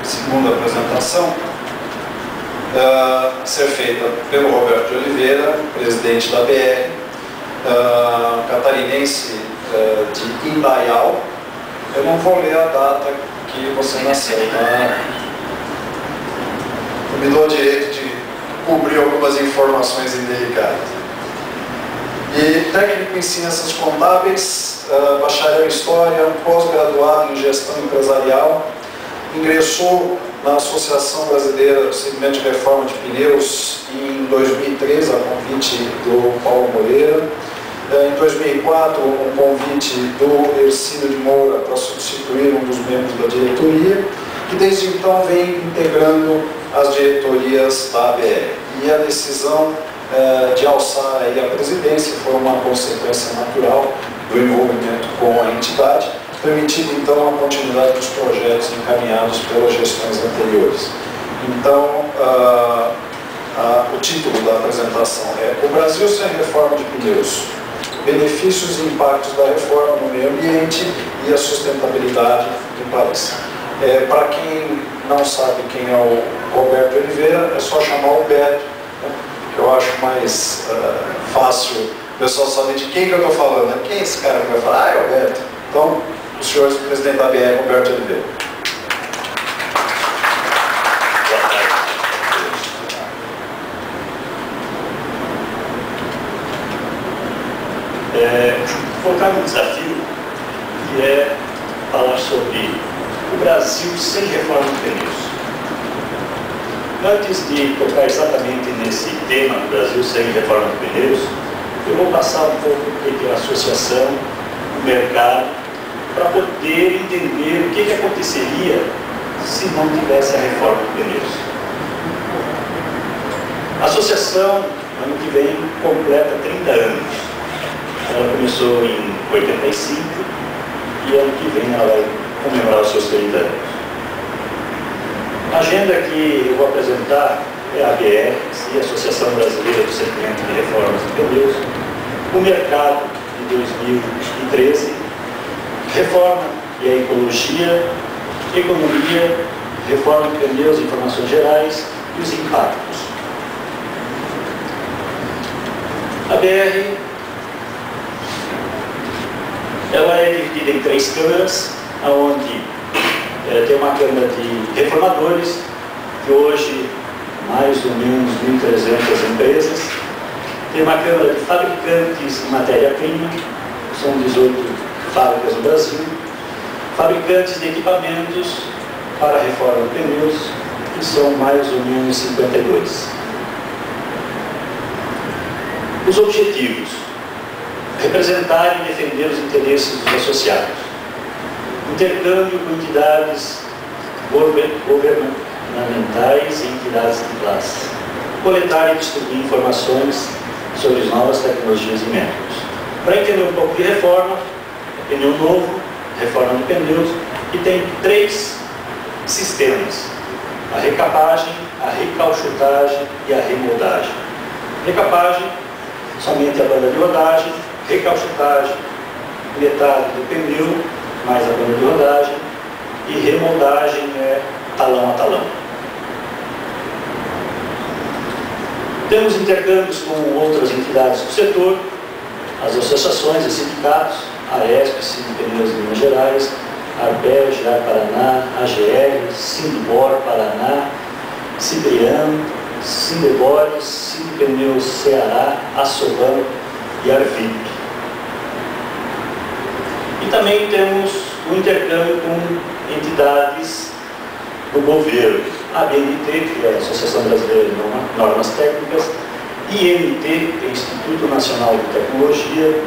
segunda apresentação, a ser feita pelo Roberto de Oliveira, presidente da BR, catarinense de Indaial. Eu não vou ler a data que você nasceu, tá? Eu me dou o direito de cobrir algumas informações indelicadas. E técnico em ciências contábeis, bacharel em história, pós-graduado em gestão empresarial, ingressou na Associação Brasileira do Segmento de Reforma de Pneus em 2013, a convite do Paulo Moreira. Em 2004, um convite do Ercílio de Moura para substituir um dos membros da diretoria, e desde então vem integrando as diretorias da ABR. E a decisão de alçar aí a presidência foi uma consequência natural do envolvimento com a entidade, permitindo então a continuidade dos projetos encaminhados pelas gestões anteriores. Então, o título da apresentação é O Brasil sem reforma de pneus, benefícios e impactos da reforma no meio ambiente e a sustentabilidade do país. Para quem não sabe quem é o Roberto Oliveira, é só chamar o Beto, né? Que eu acho mais fácil o pessoal saber de quem que eu estou falando, né? Quem é esse cara que vai falar? É o Beto. Então, o senhor presidente da BR, Roberto Oliveira. Focar no desafio, que é falar sobre o Brasil sem reforma de pneus. Antes de tocar exatamente nesse tema, do Brasil sem reforma de pneus, eu vou passar um pouco do que é a associação, o mercado, para poder entender o que aconteceria se não tivesse a reforma de pneus. A associação, ano que vem, completa 30 anos. Ela começou em 85 e ano que vem ela vai comemorar os seus 30 anos. A agenda que eu vou apresentar é a ABR, a Associação Brasileira do Segmento de Reformas de Pneus, o mercado de 2013, reforma e a ecologia, economia, reforma de pneus, informações gerais e os impactos. A BR ela é dividida em 3 câmaras, onde tem uma câmara de reformadores, que hoje mais ou menos 1.300 empresas, tem uma câmara de fabricantes de matéria-prima, são 18 fábricas no Brasil, fabricantes de equipamentos para a reforma de pneus, que são mais ou menos 52. Os objetivos: representar e defender os interesses dos associados, intercâmbio com entidades governamentais e entidades de classe, coletar e distribuir informações sobre as novas tecnologias e métodos. Para entender um pouco de reforma, pneu novo, reforma de pneus, e tem 3 sistemas: a recapagem, a recauchutagem e a remoldagem. Recapagem, somente a banda de rodagem; recauchutagem, metade do pneu, mais a banda de rodagem, e remoldagem é talão a talão. Temos intercâmbios com outras entidades do setor, as associações e sindicatos, a ESP, Sindipneus de Minas Gerais, a Arbel, Girar Paraná, AGL, Sindibor Paraná, Cibriano, Sindebores, Sindipneus Ceará, Assoban e Arvip. E também temos o intercâmbio com entidades do governo, a BNT, que é a Associação Brasileira de Normas Técnicas, INT, que é o Instituto Nacional de Tecnologia.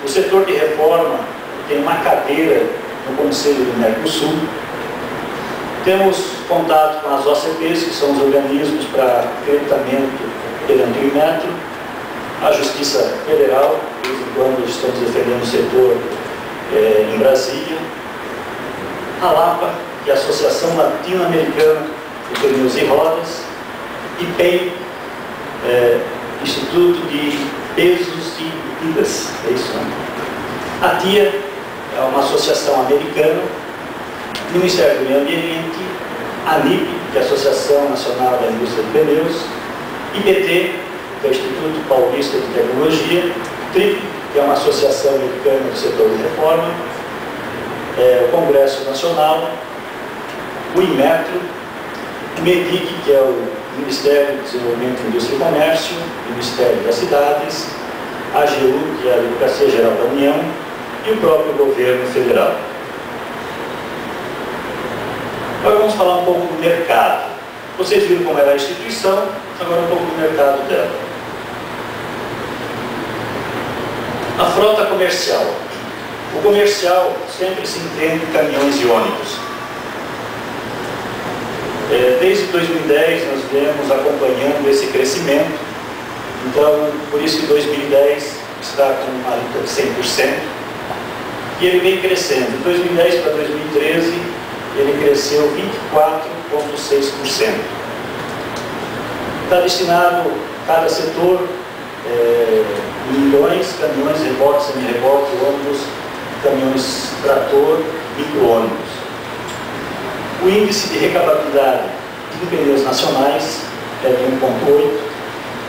O setor de reforma tem uma cadeira no Conselho do Mercosul. Temos contato com as OCPs, que são os organismos para acreditamento perante o Inmetro, a Justiça Federal, de vez em quando estamos defendendo o setor em Brasília, a LAPA, que é a Associação Latino-Americana de Pneus e Rodas, e PEN, Instituto de Pesos e Medidas, é isso, né? A TIA é uma associação americana, Ministério do Meio Ambiente, ANIP, que é a Associação Nacional da Indústria de Pneus, IPT, que é o Instituto Paulista de Tecnologia, TRIP, que é uma associação americana do setor de reforma, o Congresso Nacional, o INMETRO, o MEDIC, que é o Ministério do Desenvolvimento, Indústria e Comércio, o Ministério das Cidades, a AGU, que é a Advocacia Geral da União, e o próprio governo federal. Agora vamos falar um pouco do mercado. Vocês viram como era a instituição, agora um pouco do mercado dela. A frota comercial. O comercial sempre se entende caminhões e ônibus. Desde 2010 nós viemos acompanhando esse crescimento, então por isso que 2010 está com uma alíquota de 100%, e ele vem crescendo. De 2010 para 2013 ele cresceu 24,6%. Está destinado a cada setor, milhões, caminhões, reboques, semi-reboque, ônibus, caminhões trator, micro-ônibus. O índice de recapabilidade de pneus nacionais é de 1,8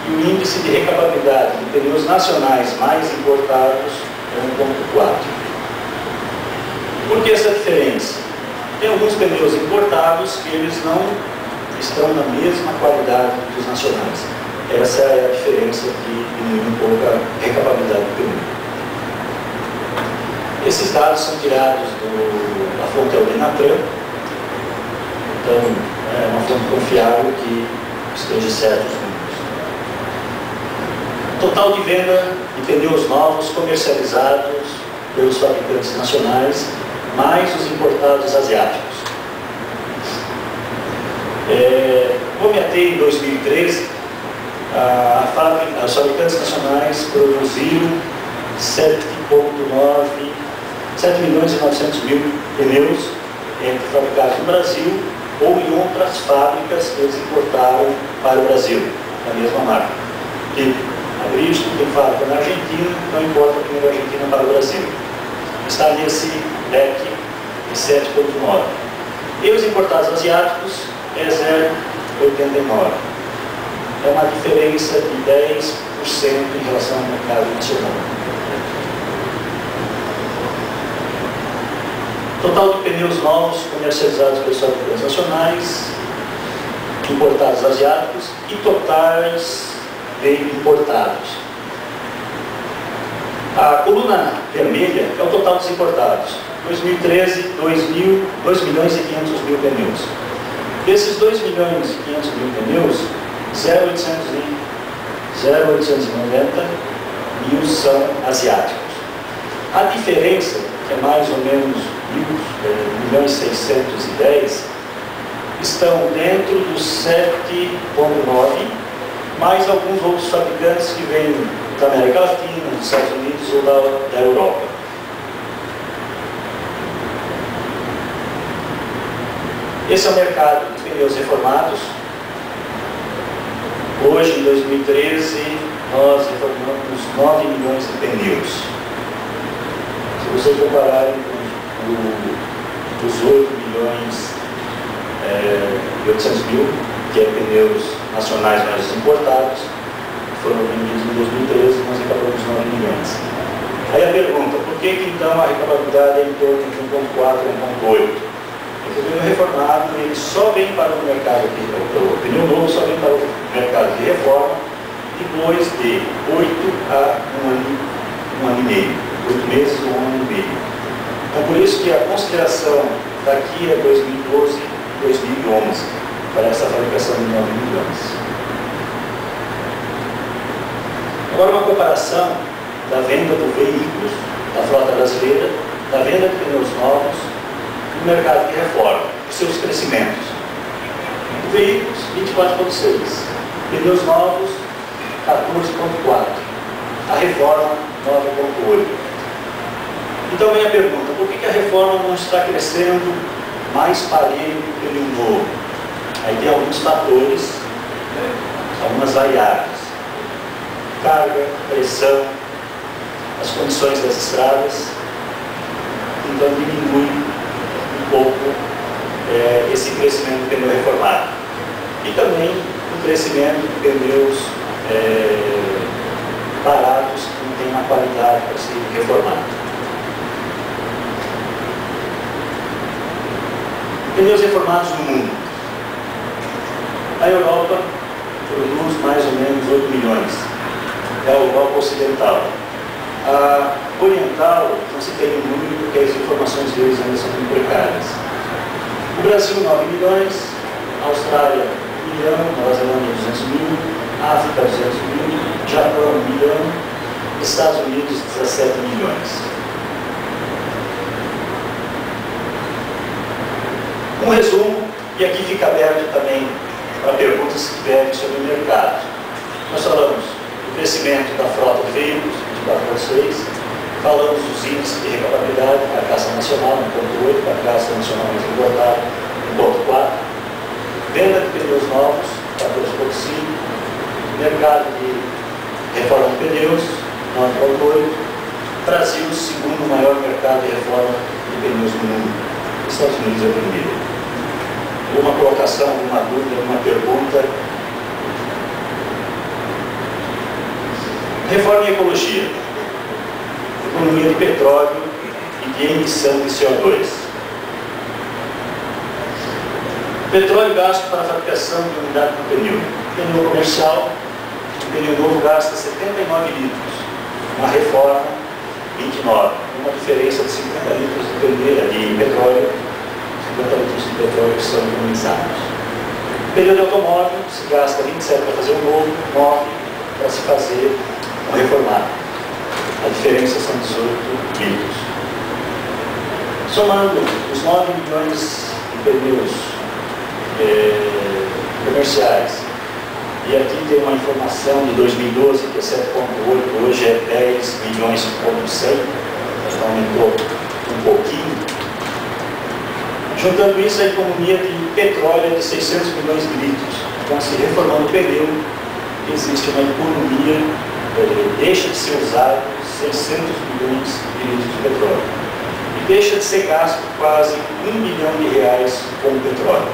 e o índice de recapabilidade de pneus nacionais mais importados é 1,4. Por que essa diferença? Tem alguns pneus importados que eles não estão na mesma qualidade dos nacionais. Essa é a diferença que diminui um pouco a recapabilidade do pneu. Esses dados são tirados da fonte Aldenatran, então é uma fonte confiável que esteja certo os números. Total de venda de pneus novos comercializados pelos fabricantes nacionais, mais os importados asiáticos. Como até em 2013, os fabricantes nacionais produziram 7.900.000 pneus entre fabricados no Brasil ou em outras fábricas que eles importaram para o Brasil, da mesma marca. Porque a Bridgestone tem fábrica na Argentina, não importa pneu da Argentina para o Brasil. Está nesse leque de 7,9. E os importados asiáticos é 0,89. É uma diferença de 10% em relação ao mercado nacional. Total de pneus novos comercializados pelos fabricantes nacionais, importados asiáticos e totais de importados. A coluna vermelha é o total dos importados. 2013, 2.500.000 pneus. Desses 2.500.000 pneus, 0.890.000 são asiáticos. A diferença, que é mais ou menos 1.610.000, estão dentro dos 7,9, mais alguns outros fabricantes que vêm da América Latina, dos Estados Unidos ou da Europa. Esse é o mercado de pneus reformados. Hoje, em 2013, nós reformamos 9 milhões de pneus. Se vocês compararem com os 8.800.000, que é pneus nacionais mais importados, foram vendidos em 2013, nós recapamos 9 milhões. Aí a pergunta, por que então a recapabilidade é em torno de 1,4 e 1,8? O pneu reformado ele só vem para o mercado de o pneu novo só vem para o mercado de reforma depois de 8 a 1 ano e meio, 8 meses ou 1 ano e meio. Então por isso que a consideração daqui é 2012 e 2011 para essa fabricação de 9 milhões. Agora uma comparação da venda de veículos da frota brasileira, da venda de pneus novos no mercado de reforma, os seus crescimentos. Veículos, 24,6. Pneus novos, 14,4. A reforma, 9,8. Então vem a pergunta, por que a reforma não está crescendo mais parelho que o pneu novo? Aí tem alguns fatores, algumas variáveis. Carga, pressão, as condições das estradas, então diminui um pouco esse crescimento do pneu reformado. E também o crescimento de pneus baratos que não têm uma qualidade para ser reformado. Pneus reformados no mundo. A Europa produz mais ou menos 8 milhões. É a Europa ocidental. A oriental não se tem um número porque as informações deles ainda são muito precárias. O Brasil, 9 milhões. A Austrália, 1 milhão. Nova Zelândia, 200 mil. África, 200 mil. Japão, 1 milhão. Estados Unidos, 17 milhões. Um resumo, e aqui fica aberto também para perguntas que tiverem sobre o mercado. Nós falamos do crescimento da frota de veículos, de 4 para 6, falamos dos índices de recapabilidade, carcaça nacional, 1,8, carcaça nacional mais importada, 1,4, venda de pneus novos, 14,5, mercado de reforma de pneus, 9,8, Brasil, segundo maior mercado de reforma de pneus do mundo, Estados Unidos é o primeiro. Alguma colocação, alguma dúvida, alguma pergunta? Reforma e ecologia. Economia de petróleo e de emissão de CO2. Petróleo gasto para a fabricação de unidade de pneu. Pneu comercial, o pneu novo gasta 79 litros. Uma reforma, 29. Uma diferença de 50 litros de petróleo, 50 litros de petróleo que são economizados. Pneu de automóvel, se gasta 27 para fazer um novo, 9 para se fazer um reformado. A diferença são 18 litros. Somando os 9 milhões de pneus comerciais, e aqui tem uma informação de 2012, que é 7,8, hoje é 10 milhões, aumentou um pouquinho. Juntando isso, a economia de petróleo é de 600 milhões de litros. Então, se reformando o pneu, existe uma economia, deixa de ser usado 600 milhões de litros de petróleo. E deixa de ser gasto quase R$1 bilhão com o petróleo.